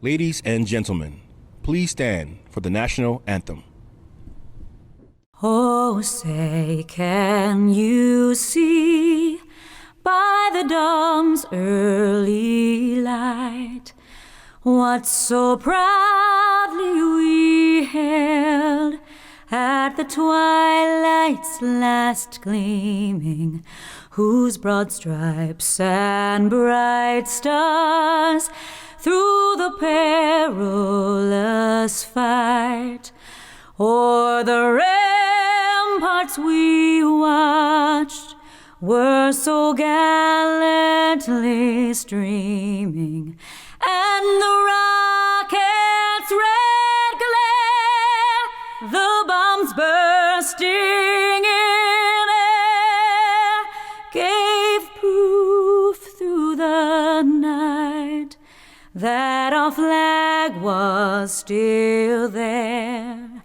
Ladies and gentlemen, please stand for the national anthem. Oh, say, can you see by the dawn's early light what so proudly we hailed at the twilight's last gleaming, whose broad stripes and bright stars through the perilous fight o'er the ramparts we watched were so gallantly streaming, and the rocket's red glare, the bombs bursting in air, gave proof through the night that our flag was still there.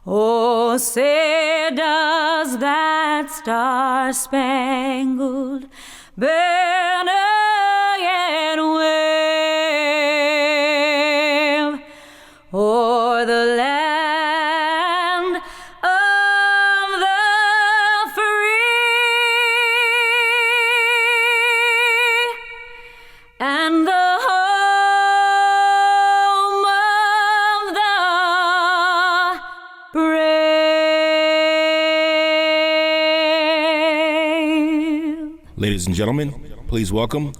Oh, say does that star-spangled banner yet wave o'er the land of the free and the home of the brave? Ladies and gentlemen, please welcome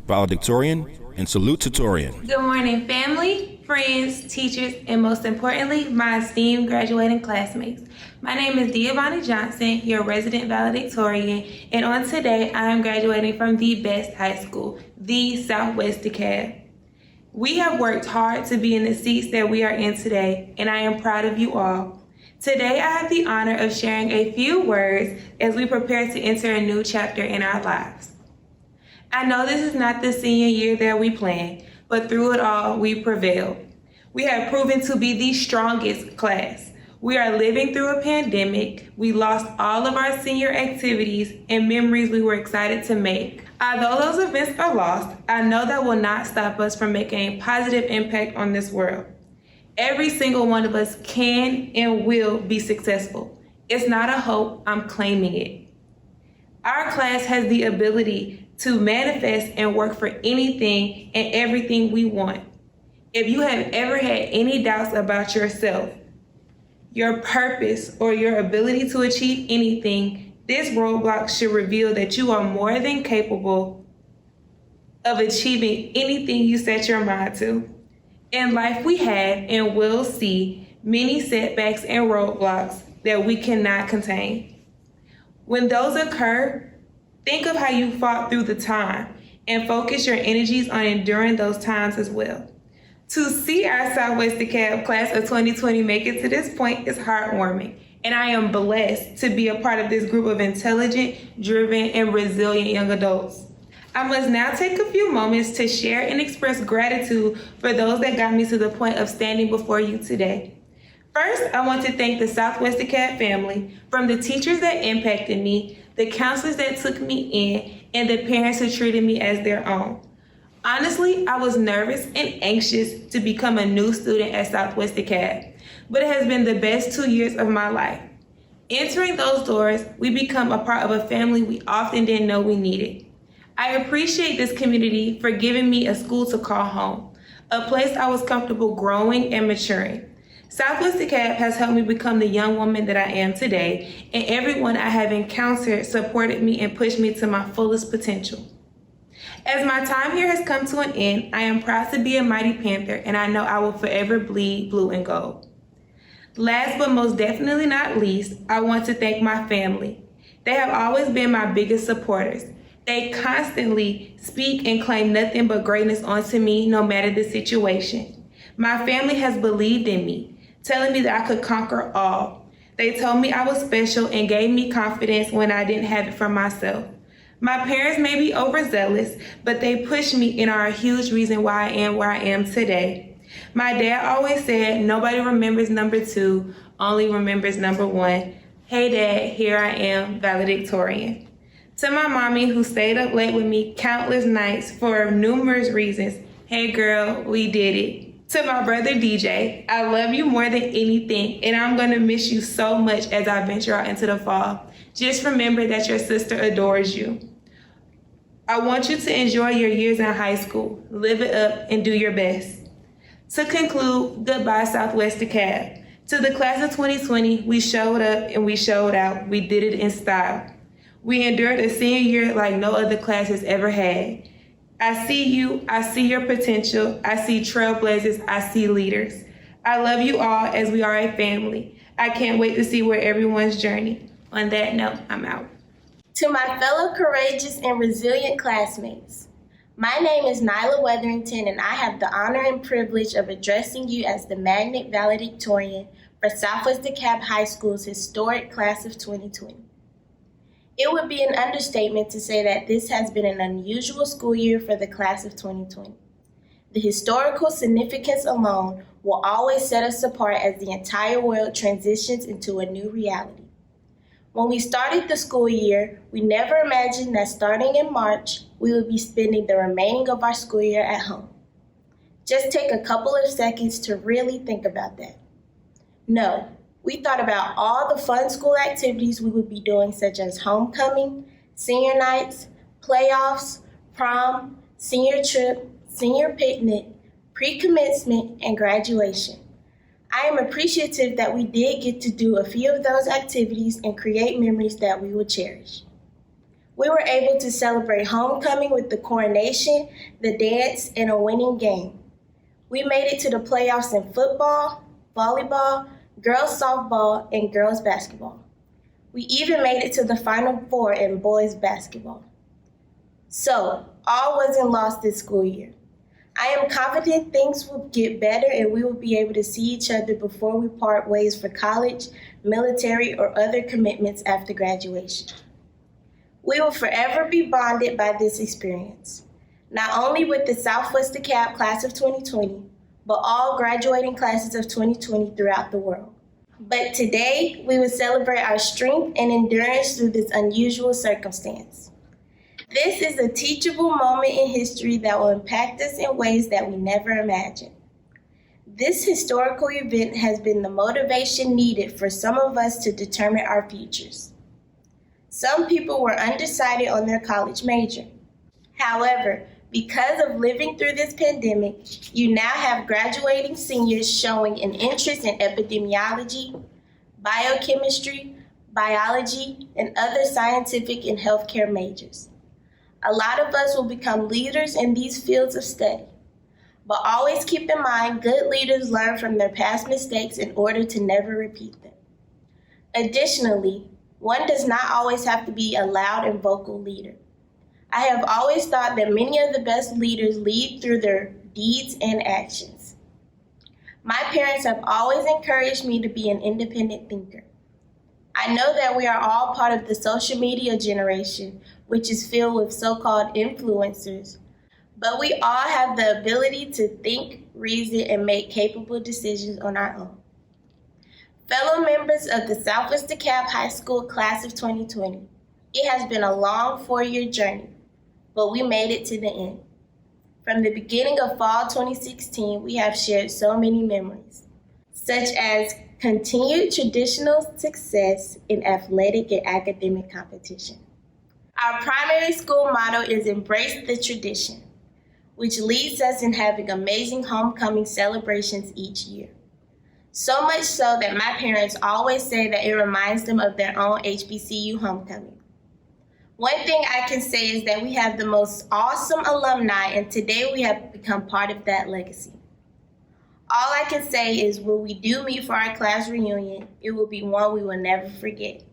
Valedictorian and Salutatorian. Good morning, family, friends, teachers, and most importantly, my esteemed graduating classmates. My name is Deavani Johnson, your resident valedictorian, and on today, I am graduating from the best high school, the Southwest DeKalb. We have worked hard to be in the seats that we are in today, and I am proud of you all. Today, I have the honor of sharing a few words as we prepare to enter a new chapter in our lives. I know this is not the senior year that we planned, but through it all, we prevailed. We have proven to be the strongest class. We are living through a pandemic. We lost all of our senior activities and memories we were excited to make. Although those events are lost, I know that will not stop us from making a positive impact on this world. Every single one of us can and will be successful. It's not a hope, I'm claiming it. Our class has the ability to manifest and work for anything and everything we want. If you have ever had any doubts about yourself, your purpose, or your ability to achieve anything, this roadblock should reveal that you are more than capable of achieving anything you set your mind to. In life, we have and will see many setbacks and roadblocks that we cannot contain. When those occur, think of how you fought through the time and focus your energies on enduring those times as well. To see our Southwest DeKalb class of 2020 make it to this point is heartwarming, and I am blessed to be a part of this group of intelligent, driven, and resilient young adults. I must now take a few moments to share and express gratitude for those that got me to the point of standing before you today. First, I want to thank the Southwest DeKalb family, from the teachers that impacted me, the counselors that took me in, and the parents who treated me as their own. Honestly, I was nervous and anxious to become a new student at Southwest DeKalb, but it has been the best 2 years of my life. Entering those doors, we become a part of a family we often didn't know we needed. I appreciate this community for giving me a school to call home, a place I was comfortable growing and maturing. Southwest DeKalb has helped me become the young woman that I am today, and everyone I have encountered supported me and pushed me to my fullest potential. As my time here has come to an end, I am proud to be a Mighty Panther, and I know I will forever bleed blue and gold. Last but most definitely not least, I want to thank my family. They have always been my biggest supporters. They constantly speak and claim nothing but greatness onto me, no matter the situation. My family has believed in me, telling me that I could conquer all. They told me I was special and gave me confidence when I didn't have it for myself. My parents may be overzealous, but they pushed me and are a huge reason why I am where I am today. My dad always said, nobody remembers number 2, only remembers number 1. Hey Dad, here I am, valedictorian. To my mommy, who stayed up late with me countless nights for numerous reasons, hey girl, we did it. To my brother DJ, I love you more than anything, and I'm going to miss you so much as I venture out into the fall. Just remember that your sister adores you. I want you to enjoy your years in high school, live it up, and do your best. To conclude, goodbye Southwest DeKalb. To the class of 2020, we showed up and we showed out. We did it in style. We endured a senior year like no other class has ever had. I see you, I see your potential, I see trailblazers, I see leaders. I love you all as we are a family. I can't wait to see where everyone's journey. On that note, I'm out. To my fellow courageous and resilient classmates, my name is Nyla Weatherington, and I have the honor and privilege of addressing you as the Magnet Valedictorian for Southwest DeKalb High School's historic class of 2020. It would be an understatement to say that this has been an unusual school year for the class of 2020. The historical significance alone will always set us apart as the entire world transitions into a new reality. When we started the school year, we never imagined that starting in March, we would be spending the remaining of our school year at home. Just take a couple of seconds to really think about that. No, we thought about all the fun school activities we would be doing, such as homecoming, senior nights, playoffs, prom, senior trip, senior picnic, pre-commencement, and graduation. I am appreciative that we did get to do a few of those activities and create memories that we will cherish. We were able to celebrate homecoming with the coronation, the dance, and a winning game. We made it to the playoffs in football, volleyball, girls softball, and girls basketball. We even made it to the Final Four in boys basketball. So, all wasn't lost this school year. I am confident things will get better and we will be able to see each other before we part ways for college, military, or other commitments after graduation. We will forever be bonded by this experience, not only with the Southwest DeKalb class of 2020, but all graduating classes of 2020 throughout the world. But today, we will celebrate our strength and endurance through this unusual circumstance. This is a teachable moment in history that will impact us in ways that we never imagined. This historical event has been the motivation needed for some of us to determine our futures. Some people were undecided on their college major. However, because of living through this pandemic, you now have graduating seniors showing an interest in epidemiology, biochemistry, biology, and other scientific and healthcare majors. A lot of us will become leaders in these fields of study. But always keep in mind, good leaders learn from their past mistakes in order to never repeat them. Additionally, one does not always have to be a loud and vocal leader. I have always thought that many of the best leaders lead through their deeds and actions. My parents have always encouraged me to be an independent thinker. I know that we are all part of the social media generation, which is filled with so-called influencers, but we all have the ability to think, reason, and make capable decisions on our own. Fellow members of the Southwest DeKalb High School class of 2020, it has been a long 4-year journey, but we made it to the end. From the beginning of fall 2016, we have shared so many memories, such as continued traditional success in athletic and academic competition. Our primary school motto is Embrace the Tradition, which leads us in having amazing homecoming celebrations each year. So much so that my parents always say that it reminds them of their own HBCU homecoming. One thing I can say is that we have the most awesome alumni, and today we have become part of that legacy. All I can say is when we do meet for our class reunion, it will be one we will never forget.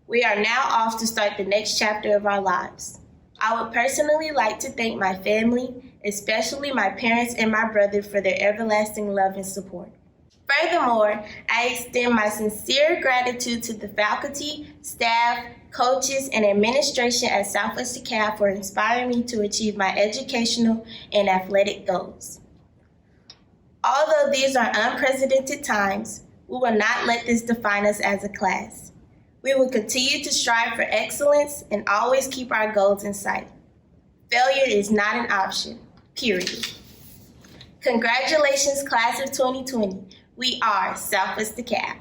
We are now off to start the next chapter of our lives. I would personally like to thank my family, especially my parents and my brother, for their everlasting love and support. Furthermore, I extend my sincere gratitude to the faculty, staff, coaches, and administration at Southwest DeKalb for inspiring me to achieve my educational and athletic goals. Although these are unprecedented times, we will not let this define us as a class. We will continue to strive for excellence and always keep our goals in sight. Failure is not an option, period. Congratulations, class of 2020. We are Southwest DeKalb.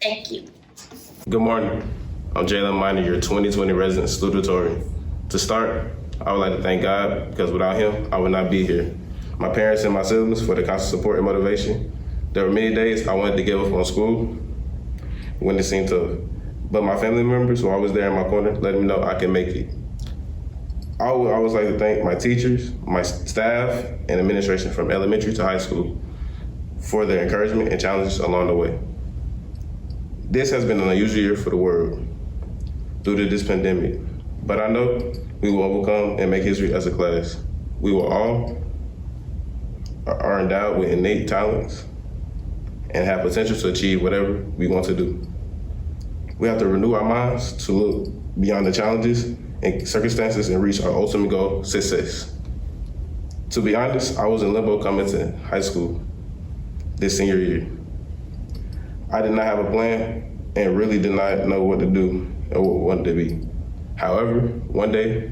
Thank you. Good morning. I'm Jalen Minor, your 2020 resident salutatorian. To start, I would like to thank God because without him, I would not be here. My parents and my siblings for the constant support and motivation. There were many days I wanted to give up on school when it seemed tough. But my family members were always there in my corner, letting me know I can make it. I would always like to thank my teachers, my staff, and administration from elementary to high school for their encouragement and challenges along the way. This has been an unusual year for the world due to this pandemic, but I know we will overcome and make history as a class. We will all are endowed with innate talents and have potential to achieve whatever we want to do. We have to renew our minds to look beyond the challenges and circumstances and reach our ultimate goal, success. To be honest, I was in limbo coming to high school this senior year. I did not have a plan and really did not know what to do or what I wanted to be. However, one day,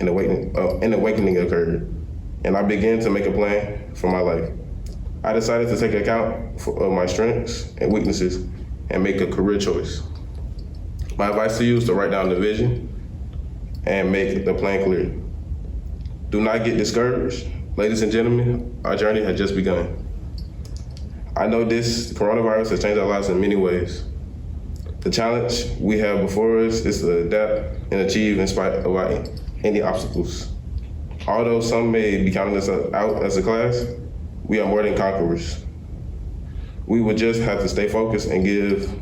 an awakening occurred, and I began to make a plan for my life. I decided to take account of my strengths and weaknesses and make a career choice. My advice to you is to write down the vision and make the plan clear. Do not get discouraged. Ladies and gentlemen, our journey has just begun. I know this coronavirus has changed our lives in many ways. The challenge we have before us is to adapt and achieve in spite of any obstacles. Although some may be counting us out as a class, we are more than conquerors. We will just have to stay focused and give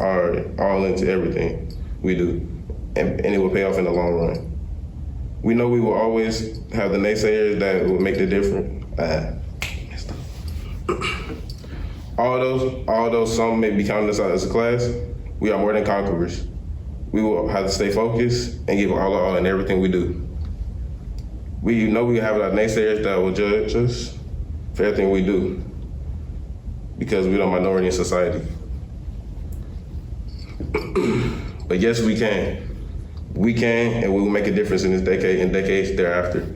our all into everything we do, and it will pay off in the long run. We know we will always have the naysayers that will make the difference. Although some may be counting us out as a class, we are more than conquerors. We will have to stay focused and give all in everything we do. We know we have our naysayers that will judge us for everything we do because we're a minority in society. But yes, we can. We can, and we will make a difference in this decade and decades thereafter.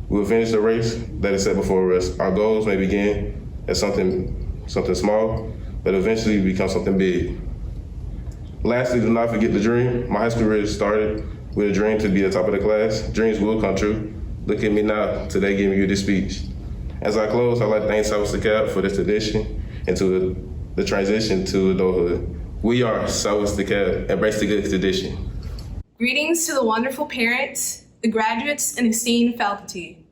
We will finish the race that is set before us. Our goals may begin as something small, but eventually become something big. Lastly, do not forget the dream. My high school career started with a dream to be the top of the class. Dreams will come true. Look at me now, today giving you this speech. As I close, I'd like to thank Southwest DeKalb for this edition and to the transition to adulthood. We are Southwest DeKalb. Embrace the good tradition. Greetings to the wonderful parents, the graduates, and esteemed faculty.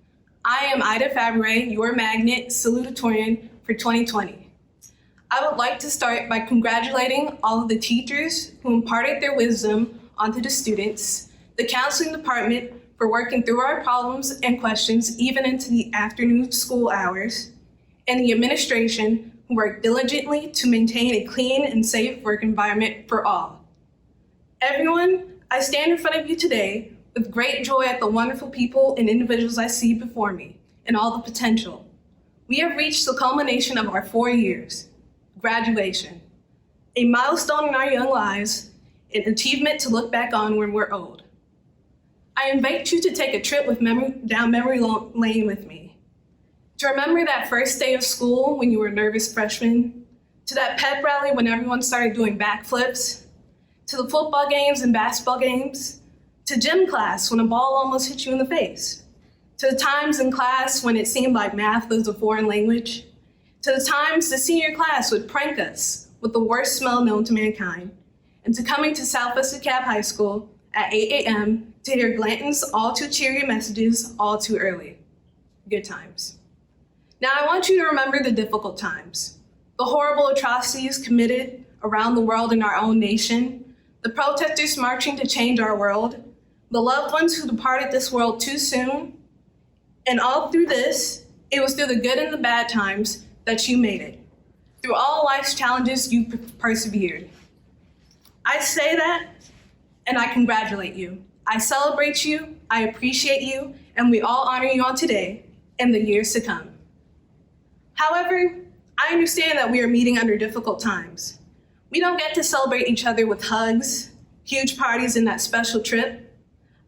I am Ida Fabre, your magnet salutatorian for 2020. I would like to start by congratulating all of the teachers who imparted their wisdom onto the students, the counseling department for working through our problems and questions even into the afternoon school hours, and the administration who worked diligently to maintain a clean and safe work environment for all. Everyone, I stand in front of you today with great joy at the wonderful people and individuals I see before me and all the potential. We have reached the culmination of our 4 years, graduation, a milestone in our young lives, an achievement to look back on when we're old. I invite you to take a trip down memory lane with me, to remember that first day of school when you were a nervous freshman, to that pep rally when everyone started doing backflips, to the football games and basketball games, to gym class when a ball almost hit you in the face, to the times in class when it seemed like math was a foreign language, to the times the senior class would prank us with the worst smell known to mankind, and to coming to Southwest DeKalb High School at 8 a.m. to hear Glanton's all too cheery messages all too early. Good times. Now I want you to remember the difficult times, the horrible atrocities committed around the world in our own nation, the protesters marching to change our world, the loved ones who departed this world too soon, and all through this, it was through the good and the bad times that you made it. Through all life's challenges, you persevered. I say that, and I congratulate you. I celebrate you, I appreciate you, and we all honor you on today and the years to come. However, I understand that we are meeting under difficult times. We don't get to celebrate each other with hugs, huge parties, and that special trip.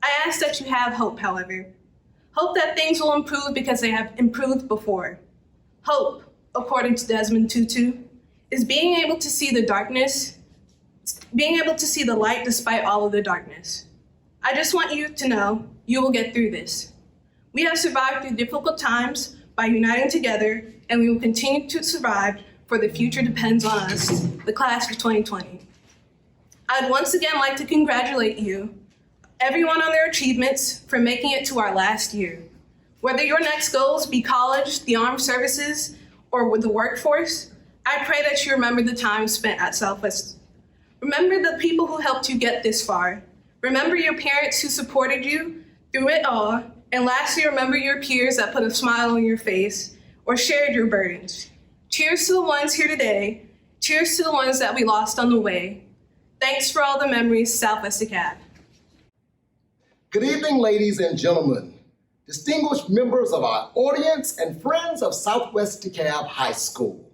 I ask that you have hope, however. Hope that things will improve because they have improved before. Hope, according to Desmond Tutu, is being able to see the darkness, being able to see the light despite all of the darkness. I just want you to know you will get through this. We have survived through difficult times by uniting together, and we will continue to survive, for the future depends on us, the class of 2020. I'd once again like to congratulate you, everyone on their achievements, for making it to our last year. Whether your next goals be college, the armed services, or with the workforce, I pray that you remember the time spent at Southwest. Remember the people who helped you get this far. Remember your parents who supported you through it all. And lastly, remember your peers that put a smile on your face or shared your burdens. Cheers to the ones here today. Cheers to the ones that we lost on the way. Thanks for all the memories, Southwest DeKalb. Good evening, ladies and gentlemen, distinguished members of our audience and friends of Southwest DeKalb High School.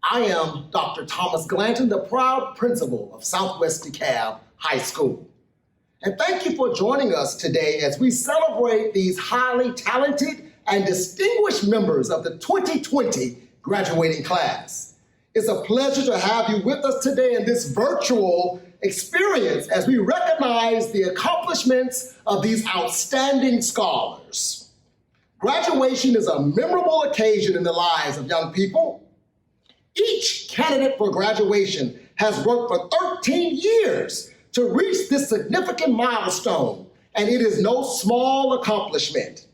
I am Dr. Thomas Glanton, the proud principal of Southwest DeKalb High School. And thank you for joining us today as we celebrate these highly talented and distinguished members of the 2020 graduating class. It's a pleasure to have you with us today in this virtual experience as we recognize the accomplishments of these outstanding scholars. Graduation is a memorable occasion in the lives of young people. Each candidate for graduation has worked for 13 years to reach this significant milestone, and it is no small accomplishment.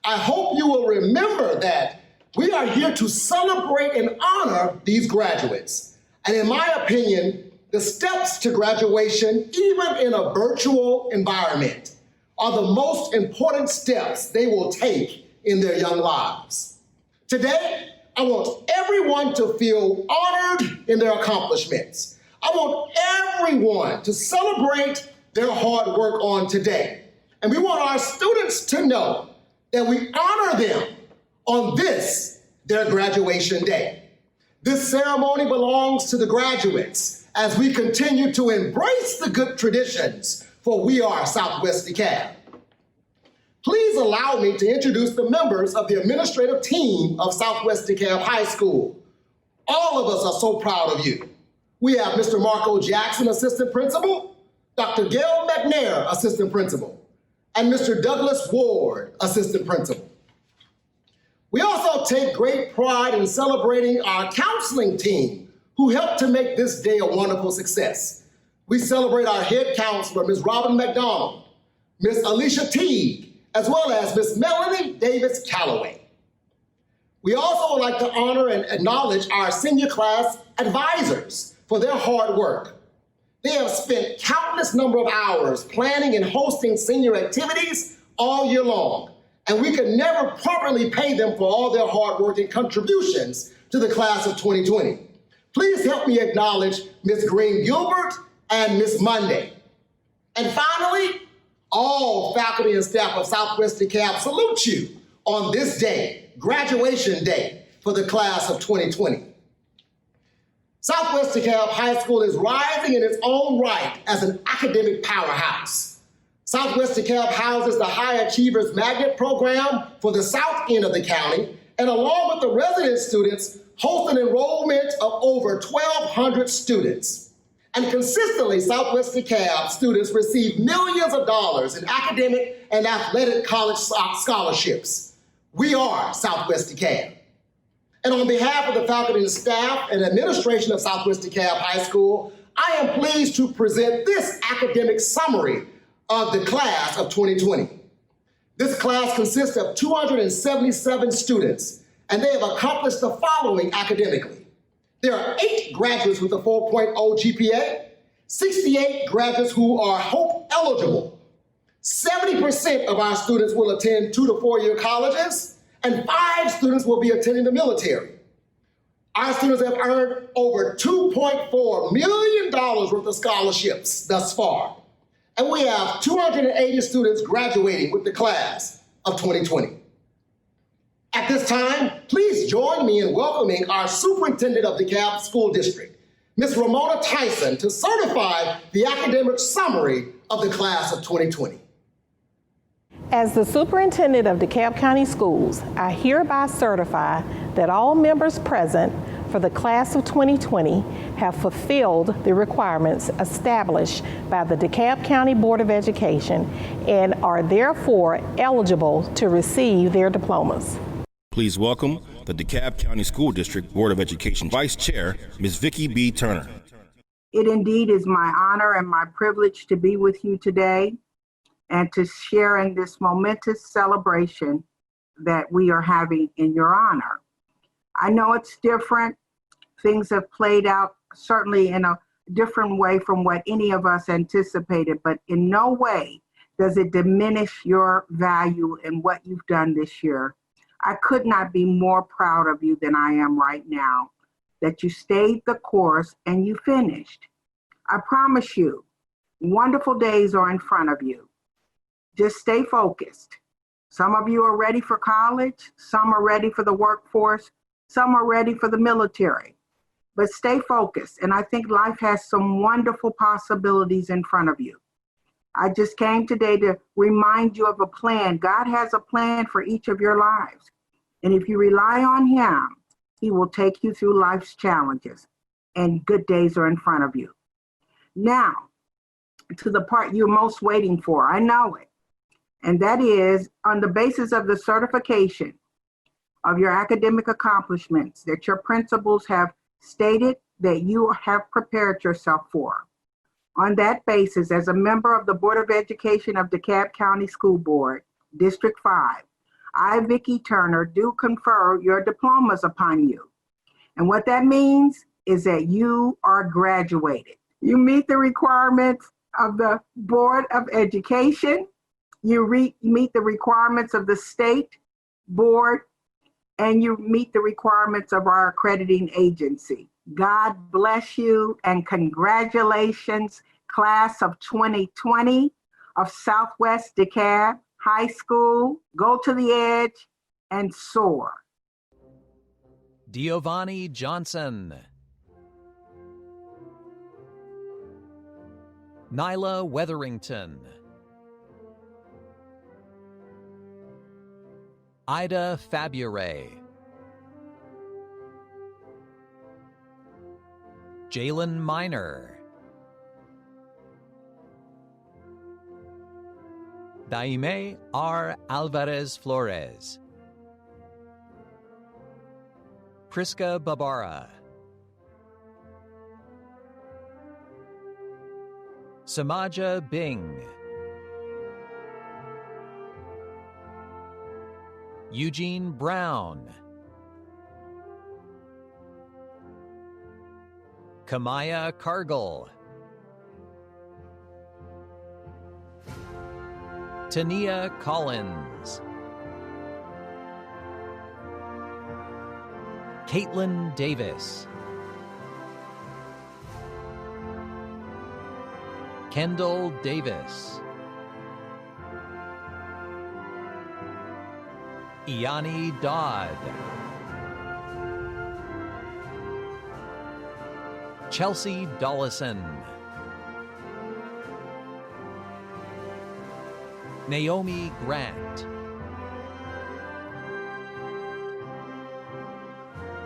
I hope you will remember that we are here to celebrate and honor these graduates. And in my opinion, the steps to graduation, even in a virtual environment, are the most important steps they will take in their young lives. Today, I want everyone to feel honored in their accomplishments. I want everyone to celebrate their hard work on today. And we want our students to know that we honor them on this, their graduation day. This ceremony belongs to the graduates as we continue to embrace the good traditions, for we are Southwest DeKalb. Please allow me to introduce the members of the administrative team of Southwest DeKalb High School. All of us are so proud of you. We have Mr. Marco Jackson, Assistant Principal, Dr. Gail McNair, Assistant Principal, and Mr. Douglas Ward, Assistant Principal. We also take great pride in celebrating our counseling team who helped to make this day a wonderful success. We celebrate our head counselor, Ms. Robin McDonald, Ms. Alicia Teague, as well as Ms. Melanie Davis Calloway. We also would like to honor and acknowledge our senior class advisors for their hard work. They have spent countless number of hours planning and hosting senior activities all year long, and we could never properly pay them for all their hard work and contributions to the class of 2020. Please help me acknowledge Ms. Green Gilbert and Ms. Monday. And finally, all faculty and staff of Southwest DeKalb salute you on this day, graduation day, for the class of 2020. Southwest DeKalb High School is rising in its own right as an academic powerhouse. Southwest DeKalb houses the High Achievers Magnet Program for the south end of the county, and along with the resident students, host an enrollment of over 1,200 students. And consistently, Southwest DeKalb students receive millions of dollars in academic and athletic college scholarships. We are Southwest DeKalb. And on behalf of the faculty and staff and administration of Southwest DeKalb High School, I am pleased to present this academic summary of the class of 2020. This class consists of 277 students, and they have accomplished the following academically. There are 8 graduates with a 4.0 GPA, 68 graduates who are Hope eligible. 70% of our students will attend 2 to 4-year colleges, and 5 students will be attending the military. Our students have earned over $2.4 million worth of scholarships thus far. And we have 280 students graduating with the class of 2020. At this time, please join me in welcoming our superintendent of DeKalb School District, Ms. Ramona Tyson, to certify the academic summary of the class of 2020. As the superintendent of DeKalb County Schools, I hereby certify that all members present for the class of 2020 have fulfilled the requirements established by the DeKalb County Board of Education and are therefore eligible to receive their diplomas. Please welcome the DeKalb County School District Board of Education Vice Chair, Ms. Vicki B. Turner. It indeed is my honor and my privilege to be with you today and to share in this momentous celebration that we are having in your honor. I know it's different. Things have played out certainly in a different way from what any of us anticipated, but in no way does it diminish your value in what you've done this year. I could not be more proud of you than I am right now, that you stayed the course and you finished. I promise you, wonderful days are in front of you. Just stay focused. Some of you are ready for college, some are ready for the workforce, some are ready for the military. But stay focused, and I think life has some wonderful possibilities in front of you. I just came today to remind you of a plan. God has a plan for each of your lives. And if you rely on Him, He will take you through life's challenges, and good days are in front of you. Now, to the part you're most waiting for, I know it. And that is on the basis of the certification of your academic accomplishments that your principals have stated that you have prepared yourself for. On that basis, as a member of the Board of Education of DeKalb County School Board, District 5, I, Vicki Turner, do confer your diplomas upon you. And what that means is that you are graduated. You meet the requirements of the Board of Education. You meet the requirements of the state board, and you meet the requirements of our accrediting agency. God bless you and congratulations, class of 2020 of Southwest DeKalb High School. Go to the edge and soar. Giovanni Johnson. Nyla Wetherington. Ida Fabure. Jalen Miner. Daime R. Alvarez Flores. Priska Babara. Samaja Bing. Eugene Brown. Kamaya Cargill. Tania Collins. Caitlin Davis. Kendall Davis. Iani Dodd. Chelsea Dollison. Naomi Grant.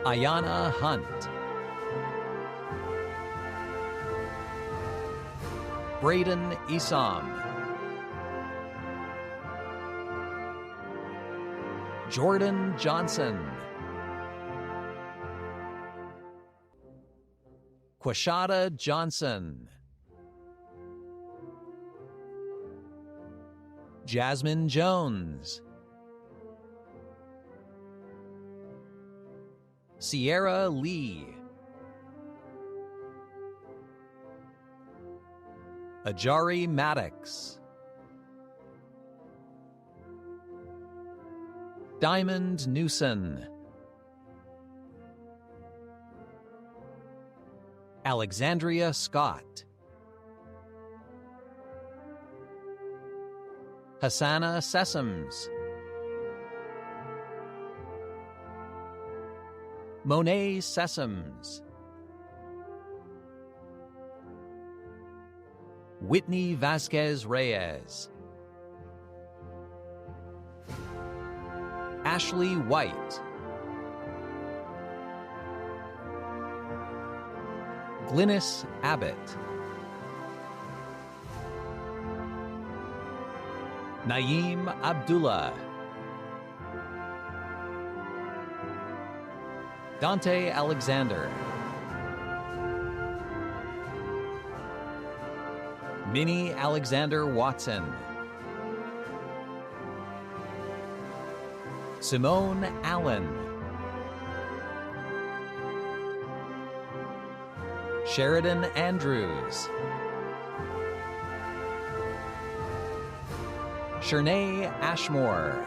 Ayana Hunt. Braden Isam. Jordan Johnson. Quashada Johnson. Jasmine Jones. Sierra Lee. Ajari Maddox. Diamond Newson. Alexandria Scott. Hassana Sessoms. Monet Sessoms. Whitney Vasquez Reyes. Ashley White, Glynis Abbott, Naeem Abdullah, Dante Alexander, Minnie Alexander Watson, Simone Allen, Sheridan Andrews, Shernay Ashmore,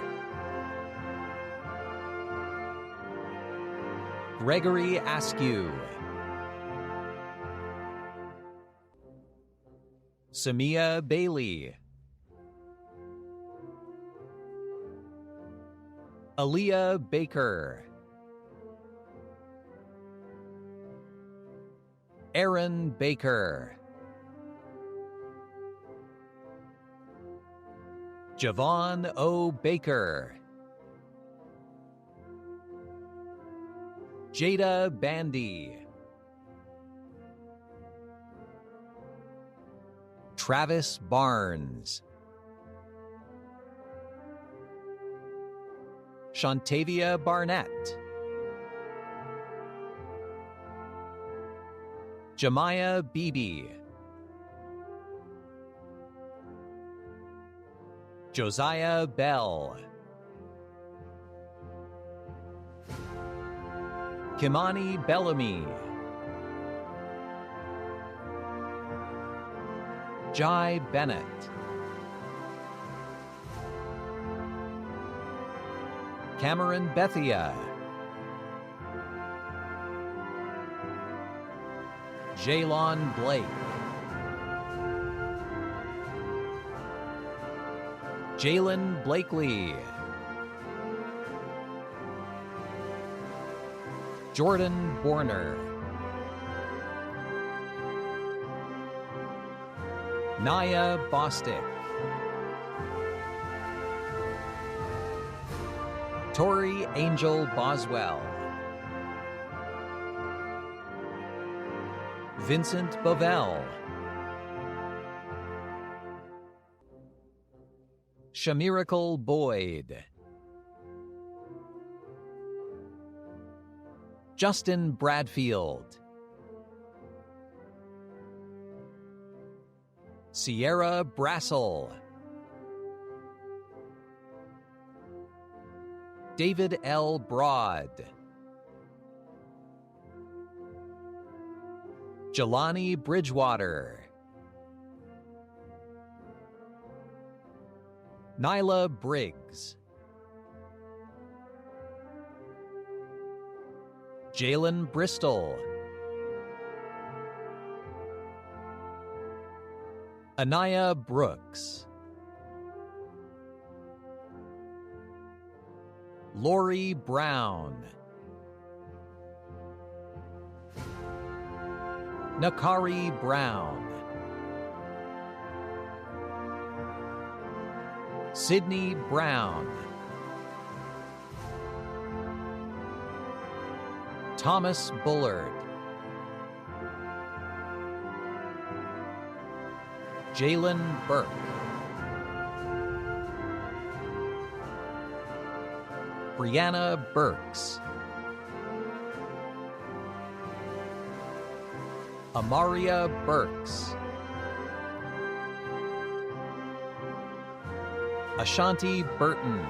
Gregory Askew, Samia Bailey, Aaliyah Baker, Aaron Baker, Javon O. Baker, Jada Bandy, Travis Barnes, Shantavia Barnett, Jemiah Beebe, Josiah Bell, Kimani Bellamy, Jai Bennett, Cameron Bethia, Jaylon Blake, Jalen Blakely, Jordan Borner, Naya Bostick, Tori Angel Boswell, Vincent Bovell, Shamiracle Boyd, Justin Bradfield, Sierra Brassel, David L. Broad, Jelani Bridgewater, Nyla Briggs, Jalen Bristol, Anaya Brooks, Lori Brown, Nakari Brown, Sydney Brown, Thomas Bullard, Jalen Burke, Brianna Burks, Amaria Burks, Ashanti Burton,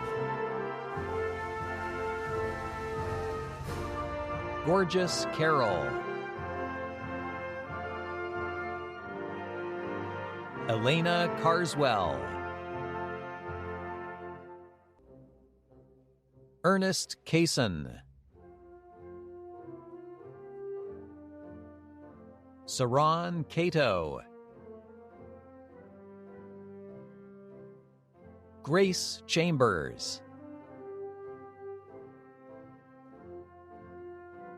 Gorgeous Carroll, Elena Carswell, Ernest Kaysen, Saran Cato, Grace Chambers,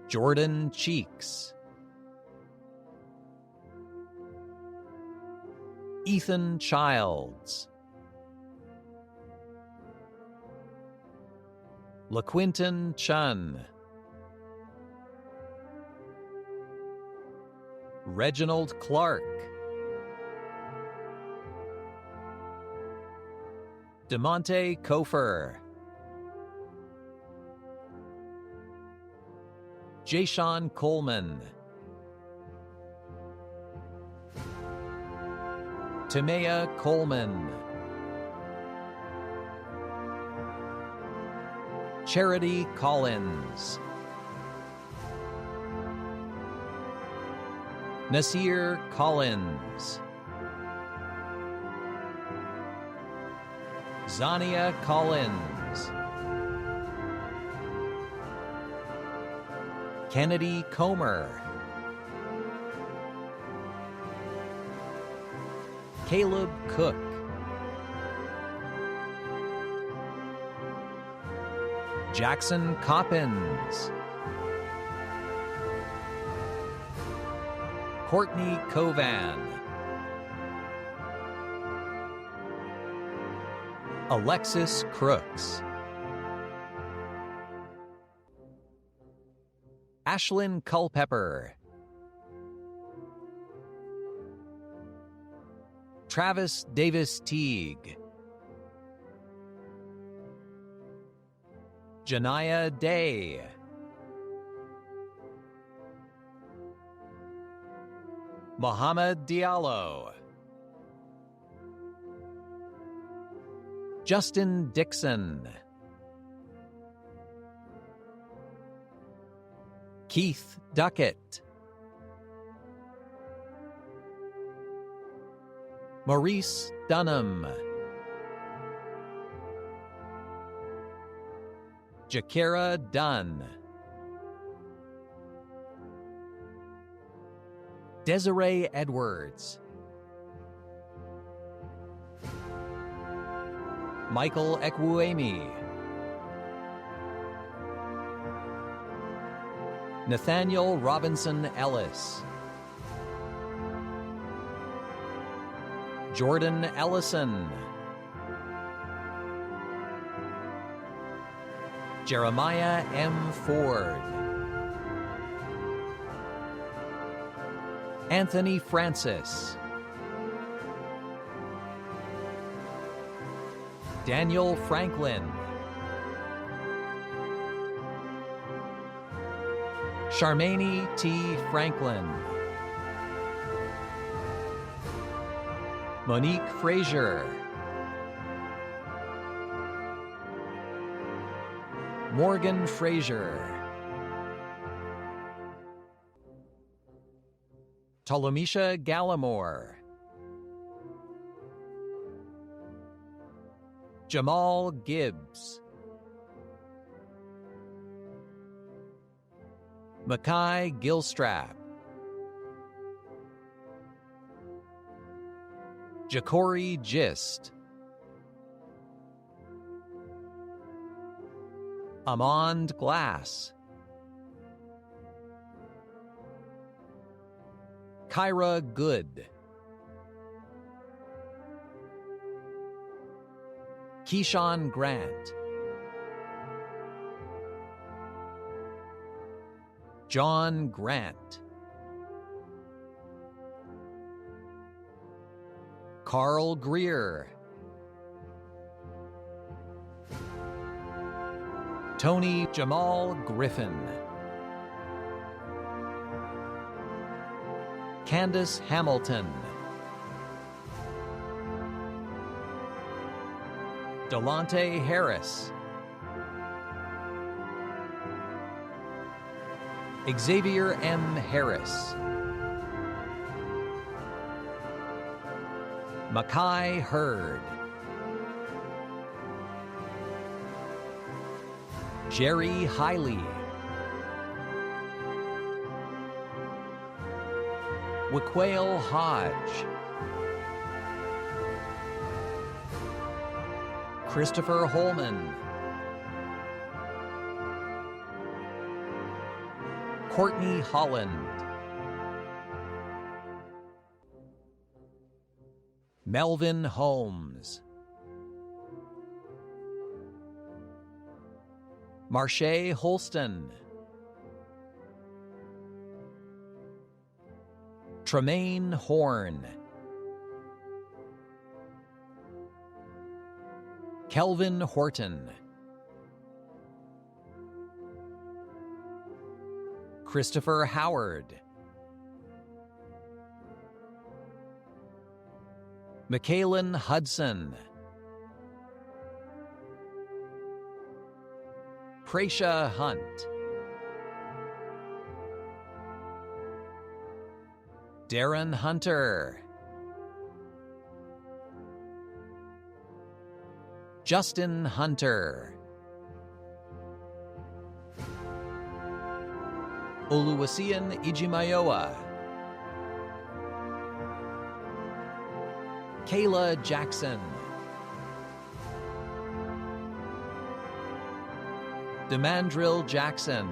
Jordan Cheeks, Ethan Childs, LaQuinton Chun, Reginald Clark, DeMonte Kofer, Jayshawn Coleman, Timea Coleman, Charity Collins, Nasir Collins, Zania Collins, Kennedy Comer, Caleb Cook, Jackson Coppins, Courtney Covan, Alexis Crooks, Ashlyn Culpepper, Travis Davis Teague, Janiyah Day, Mohamed Diallo, Justin Dixon, Keith Duckett, Maurice Dunham, Jakara Dunn, Desiree Edwards, Michael Ekwuemi, Nathaniel Robinson Ellis, Jordan Ellison, Jeremiah M. Ford, Anthony Francis, Daniel Franklin, Charmaine T. Franklin, Monique Frazier, Morgan Frazier, Tolomisha Gallimore, Jamal Gibbs, Mackay Gilstrap, Ja'Cory Gist, Amond Glass, Kyra Good, Keyshawn Grant, John Grant, Carl Greer, Tony Jamal Griffin, Candace Hamilton, Delonte Harris, Xavier M. Harris, Mackay Hurd, Jerry Hiley, Waquail Hodge, Christopher Holman, Courtney Holland, Melvin Holmes, Marche Holston, Tremaine Horn, Kelvin Horton, Christopher Howard, Michaelin Hudson, Pracia Hunt, Darren Hunter, Justin Hunter, Oluwasian Ijimayoa, Kayla Jackson, Demandril Jackson,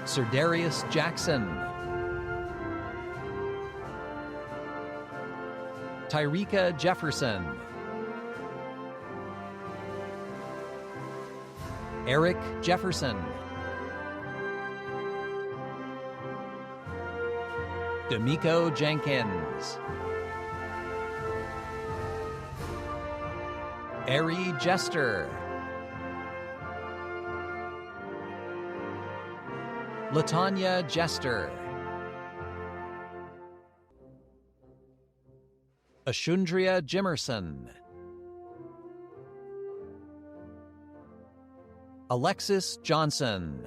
Sir Darius Jackson, Tyreka Jefferson, Eric Jefferson, D'Amico Jenkins, Ari Jester, Latanya Jester, Ashundria Jimerson, Alexis Johnson,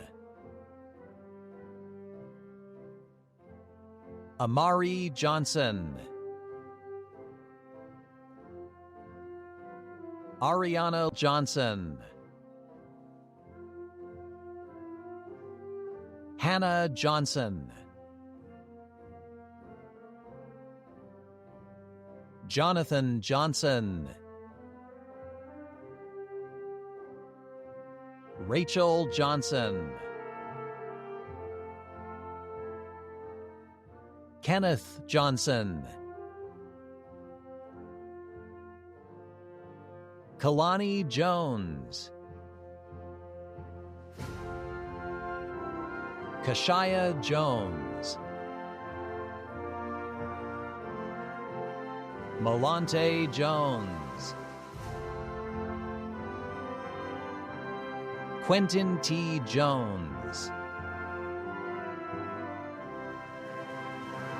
Amari Johnson, Ariana Johnson, Hannah Johnson, Jonathan Johnson, Rachel Johnson, Kenneth Johnson, Kalani Jones, Kashaya Jones, Malante Jones, Quentin T. Jones,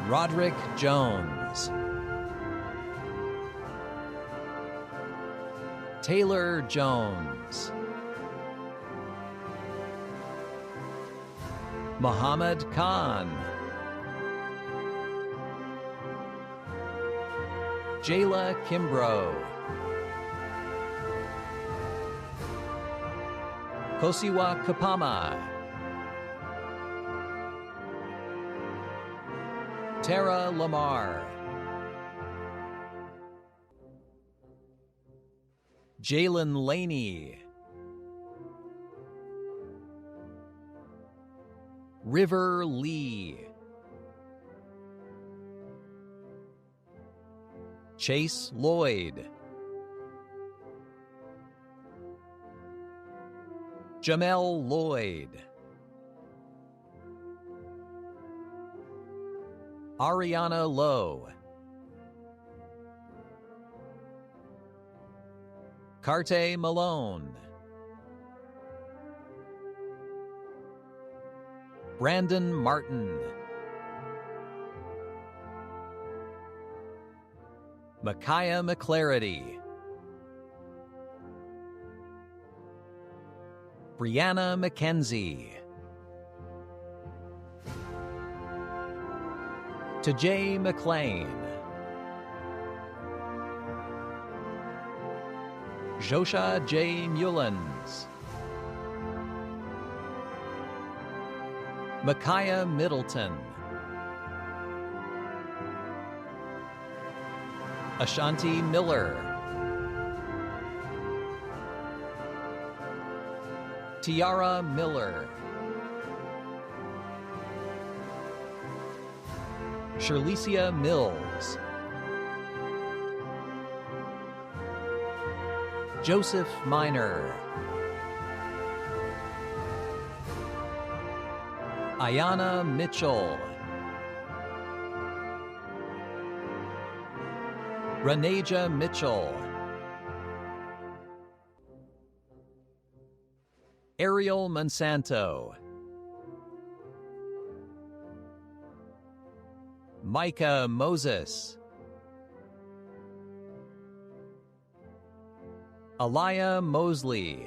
Roderick Jones, Taylor Jones, Muhammad Khan, Jayla Kimbrough, Kosiwa Kapama, Tara Lamar, Jalen Laney, River Lee, Chase Lloyd, Jamel Lloyd, Ariana Lowe, Carte Malone, Brandon Martin, Micaiah McClarity, Brianna McKenzie, Tajay McLean, Josha J. Mullins, Micaiah Middleton, Ashanti Miller, Tiara Miller, Sherlicia Mills, Joseph Minor, Ayana Mitchell, Renaja Mitchell, Ariel Monsanto, Micah Moses, Aliyah Mosley,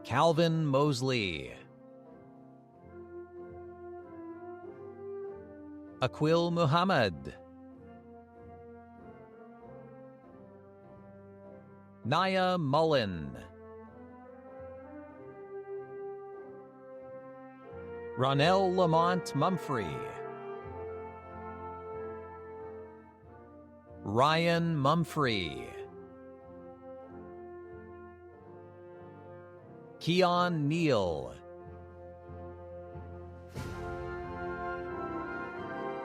Calvin Mosley, Aquil Muhammad, Naya Mullen, Ronell Lamont Mumphrey, Ryan Mumphrey, Keon Neal,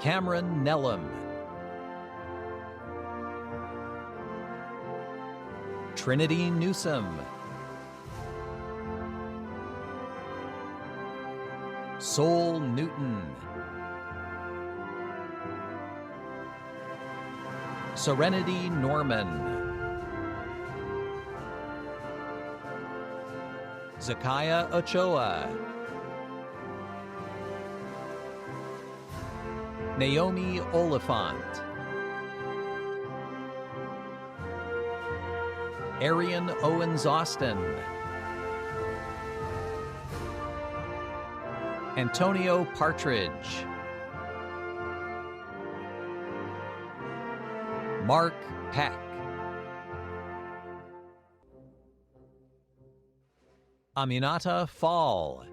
Cameron Nellum, Trinity Newsom, Sol Newton, Serenity Norman, Zakiah Ochoa, Naomi Oliphant, Arian Owens Austin, Antonio Partridge, Mark Peck, Aminata Fall,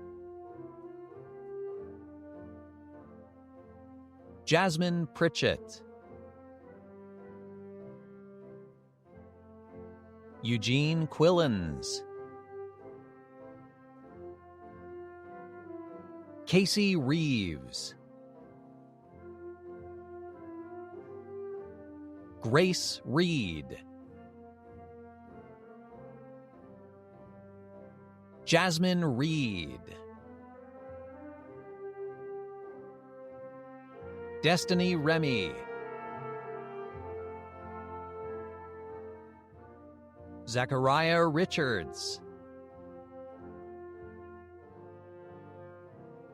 Jasmine Pritchett, Eugene Quillens, Casey Reeves, Grace Reed, Jasmine Reed, Destiny Remy, Zachariah Richards,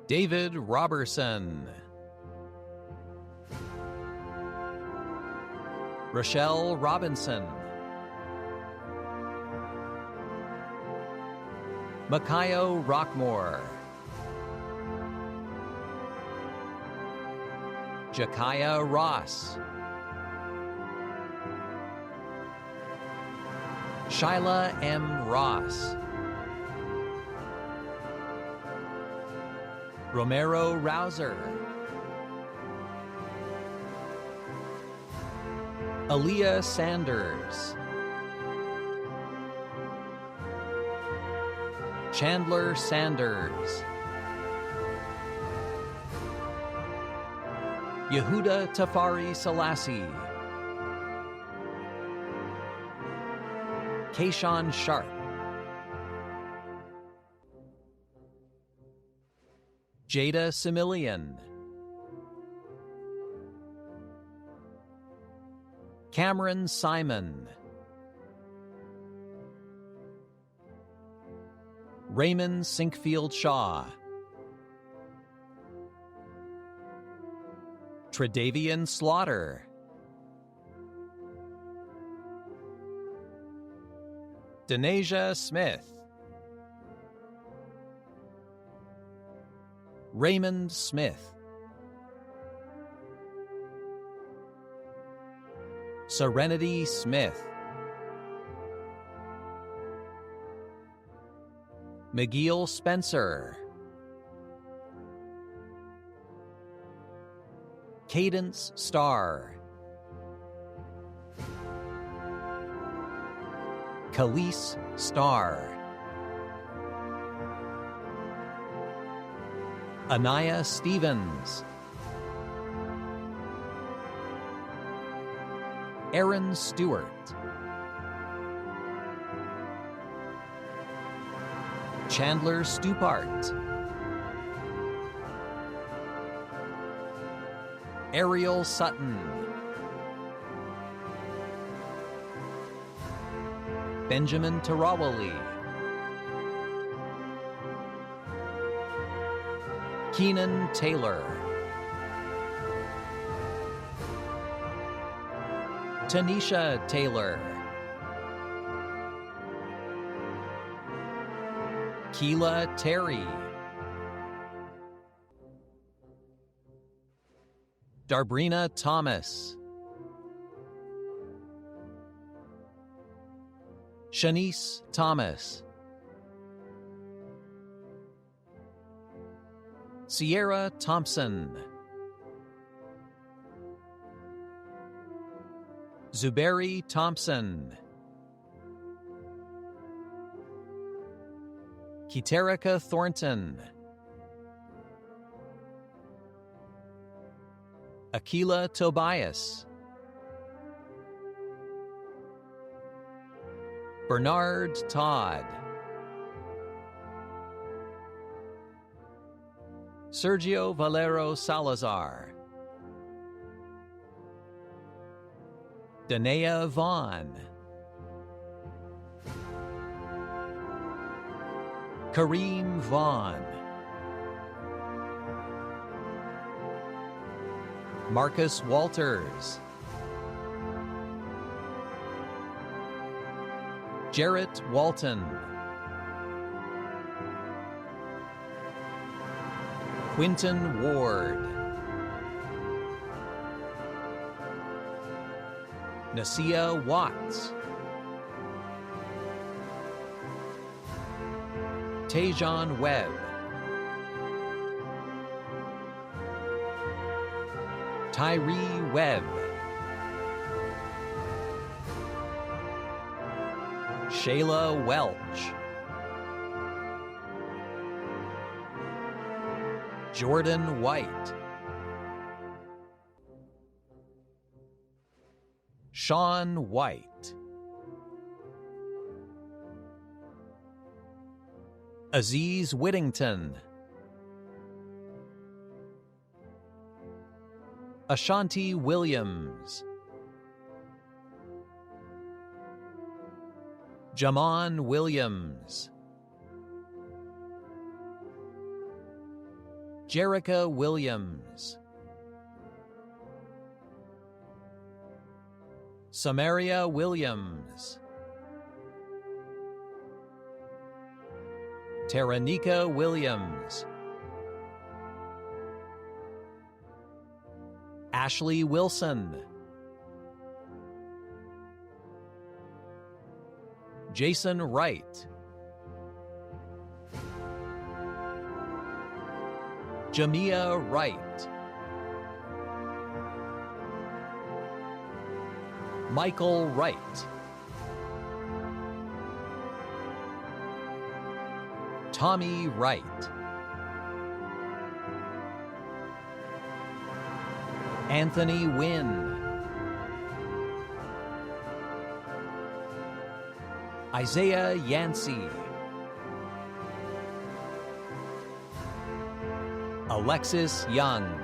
David Robertson, Rochelle Robinson, Makayo Rockmore, Jakaya Ross, Shyla M. Ross, Romero Rouser, Aaliyah Sanders, Chandler Sanders, Yehuda Tafari Selassie, Kayshawn Sharp, Jada Similian, Cameron Simon, Raymond Sinkfield Shaw, Tredavian Slaughter, Denasia Smith, Raymond Smith, Serenity Smith, McGeel Spencer, Cadence Starr, Khalees Starr, Anaya Stevens, Aaron Stewart. Chandler Stupart. Ariel Sutton. Benjamin Tarawali. Keenan Taylor. Tanisha Taylor. Keela Terry. Darbrina Thomas. Shanice Thomas. Sierra Thompson. Zuberi Thompson. Kiterika Thornton. Akila Tobias. Bernard Todd. Sergio Valero Salazar. Danea Vaughn. Kareem Vaughn. Marcus Walters. Jarrett Walton. Quinton Ward. Nasia Watts. Tajon Webb. Tyree Webb. Shayla Welch. Jordan White. Sean White. Aziz Whittington. Ashanti Williams. Jamon Williams. Jerica Williams. Samaria Williams. Taranika Williams. Ashley Wilson. Jason Wright. Jamia Wright. Michael Wright. Tommy Wright. Anthony Wynn. Isaiah Yancey. Alexis Young.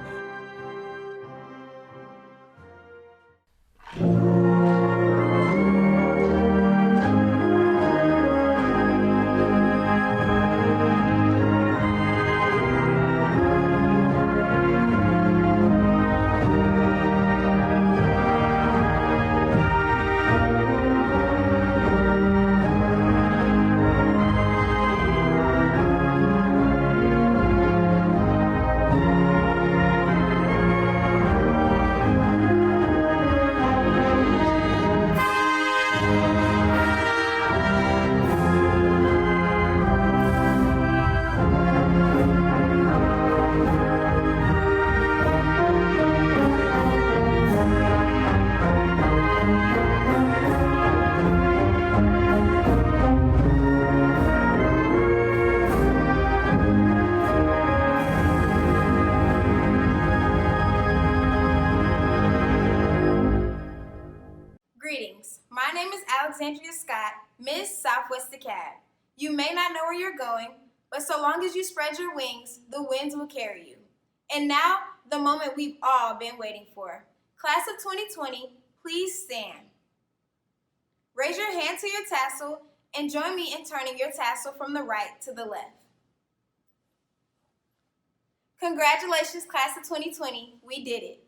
Alexandria Scott, Miss Southwest DeKalb. You may not know where you're going, but so long as you spread your wings, the winds will carry you. And now, the moment we've all been waiting for. Class of 2020, please stand. Raise your hand to your tassel and join me in turning your tassel from the right to the left. Congratulations, Class of 2020, we did it.